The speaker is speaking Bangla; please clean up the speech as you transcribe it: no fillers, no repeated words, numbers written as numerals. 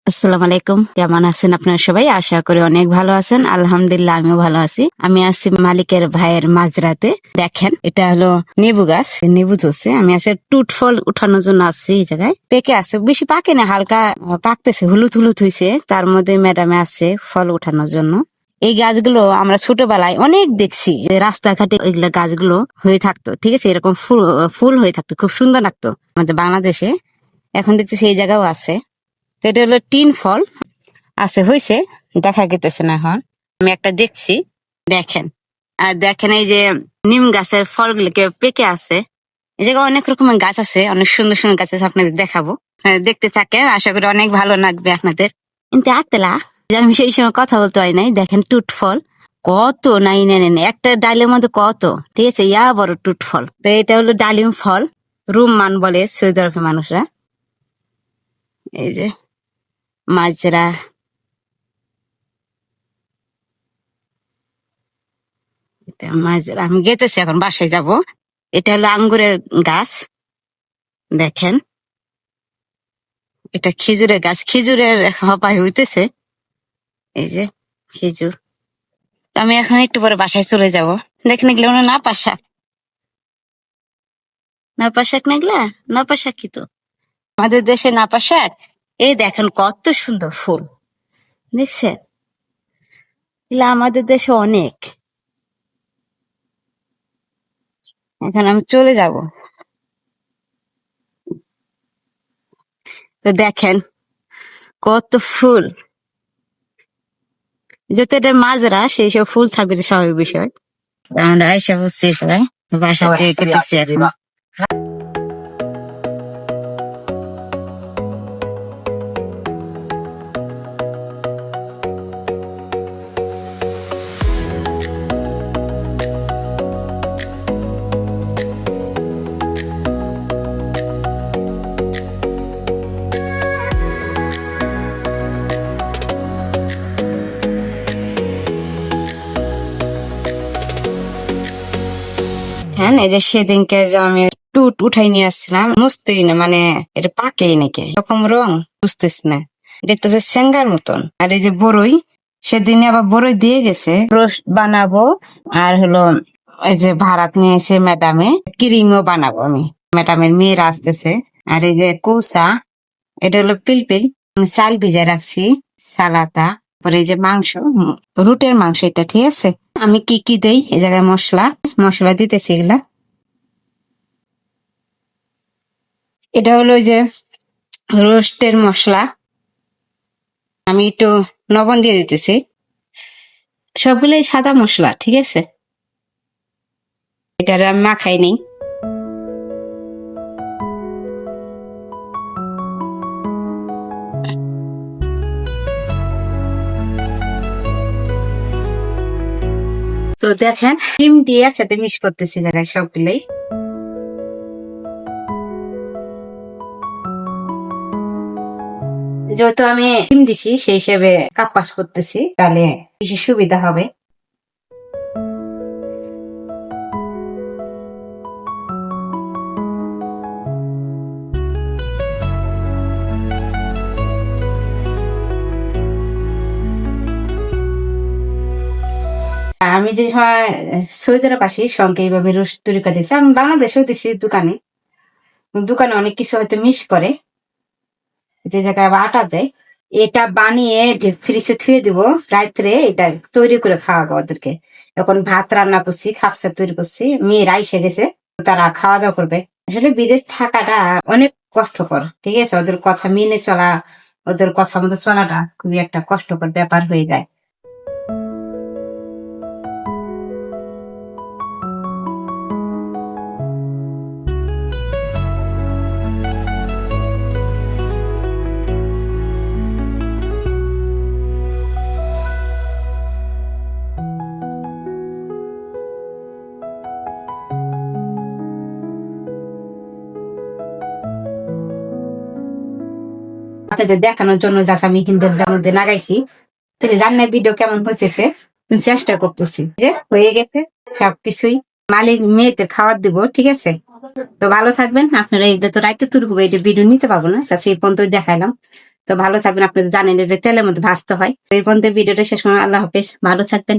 আসসালামু আলাইকুম। কেমন আছেন আপনারা সবাই? আশা করি অনেক ভালো আছেন। আলহামদুলিল্লাহ আমিও ভালো আছি। আমি আছি মালিকের ভাইয়ের মাঝরাতে। দেখেন এটা হলো নেবু গাছ, নেবু ধরছে। আমি আসলে টুট ফল উঠানোর জন্য আসছি এই জায়গায়। পেকে আছে, বেশি পাকে না, হালকা পাকতেছে, হলুদ হলুদ হয়েছে। তার মধ্যে ম্যাডামে আছে ফল উঠানোর জন্য। এই গাছগুলো আমরা ছোটবেলায় অনেক দেখছি, রাস্তাঘাটে এগুলা গাছগুলো হয়ে থাকতো, ঠিক আছে, এরকম ফুল ফুল হয়ে থাকতো, খুব সুন্দর লাগতো আমাদের বাংলাদেশে। এখন দেখতেছি এই জায়গাও আছে। তো এটা হলো টিন ফল আছে, হয়েছে, দেখা গেতেছে না এখন। আমি একটা দেখছি, দেখেন। আর দেখেন এই যে নিম গাছের ফলগুলোকে পেকে আছে। এই জায়গায় অনেক রকমের গাছ আছে, অনেক সুন্দর সুন্দর গাছ আছে, আপনাদের দেখাবো। আপনারা দেখতে থাকেন, আশা করি অনেক ভালো লাগবে আপনাদের। কিন্তু আতেলা যে আমি সেই সময় কথা বলতে হয় নাই। দেখেন টুট ফল কত নাই, নেন একটা ডালের মধ্যে কত, ঠিক আছে, ইয়া বড় টুট ফল। তো এটা হলো ডালিম ফল, রুম্মান বলে সৌদি আরবের মানুষরা। এই যে মাজরা, মাজরা। আমি গেতেছি, এখন বাসায় যাব। এটা হলো আঙ্গুরের গাছ, দেখেন। এটা খেজুরের গাছ, খেজুরের হপায় হইতেছে। এই যে খেজুর। তো আমি এখন একটু পরে বাসায় চলে যাব। দেখেন এগুলো মনে হয় নাপা শাক, নাপা শাক না এগুলা, নাপা শাক কি তো আমাদের দেশে নাপা শাক। এই দেখেন কত সুন্দর ফুল, দেখছেন, এগুলা আমাদের দেশে অনেক। এখন আমি চলে যাব। তো দেখেন কত ফুল, যত এটা মাজরা, সেই সব ফুল থাকবে, এটা স্বাভাবিক বিষয়। তো আমরা আইসা বসছি সবাই, বাসা থেকে গেতেছি এখন। হ্যাঁ, এই যে সেদিনকে যে আমি টুট উঠাই নিয়ে আসছিলাম, মুছতেই না, মানে এটা পাকেই নাকি এরকম রং, বুঝতেছি না, দেখতেছে সেঙ্গার মতন। আর এই যে বড়ই, সেদিনে আবার বড়ই দিয়ে গেছে, রোস্ট বানাবো। আর হলো এই যে ভাড়াত নিয়ে এসে ম্যাডামে ক্রিমও বানাবো আমি, ম্যাডামের মেয়েরা আসতেছে। আর এই যে কৌসা, এটা হলো পিলপিল, আমি চাল ভিজে রাখছি, সালাতা। পরে এই যে মাংস, রুটের মাংস এটা, ঠিক আছে। আমি কি কি দেই এই জায়গায়, মশলা মশলা দিতেছি এগুলা। এটা হলো ওই যে রোস্টের মশলা, আমি একটু লবণ দিয়ে দিতেছি। সবগুলোই সাদা মশলা, ঠিক আছে। এটা আমি মাখাই নেই। তো দেখেন ডিম দিয়ে একসাথে মিক্স করতেছি জায়গায় সবগুলোই। যেহেতু আমি ডিম দিছি, সেই হিসেবে কাপ্পাস করতেছি, তাহলে বেশি সুবিধা হবে। আমি যে সময় সৌদি আরব আসি, সঙ্গে এইভাবে রোস্ট তরিকা দেখছি, আমি বাংলাদেশেও দেখছি দোকানে, দোকানে অনেক কিছু হয়তো মিক্স করে, যে জায়গায় আবার আটা দেয়। এটা বানিয়ে ফ্রিজে থুয়ে দিব, রাত্রে এটা তৈরি করে খাওয়াবো ওদেরকে। এখন ভাত রান্না করছি, খাপসা তৈরি করছি, মেয়েরা এসে গেছে, তারা খাওয়া দাওয়া করবে। আসলে বিদেশ থাকাটা অনেক কষ্টকর, ঠিক আছে, ওদের কথা মেনে চলা, ওদের কথা মতো চলাটা খুবই একটা কষ্টকর ব্যাপার হয়ে যায়। আপনাদের দেখানোর জন্য যা আমি কিন্তু মধ্যে লাগাইছি, রান্নার ভিডিও কেমন হয়েছে চেষ্টা করতেছি, যে হয়ে গেছে সবকিছুই। মালিক মেয়েদের খাবার দিব, ঠিক আছে। তো ভালো থাকবেন আপনারা। এই তো রাইতে তুর হবে, এটা ভিডিও নিতে পারবো না, তাছাড়া এই পর্যন্ত দেখাইলাম। তো ভালো থাকবেন, আপনি তো জানেন এটা তেলের মধ্যে ভাজতে হয়। তো এই পর্যন্ত ভিডিওটা শেষ করলাম, আল্লাহ হাফেজ, ভালো থাকবেন।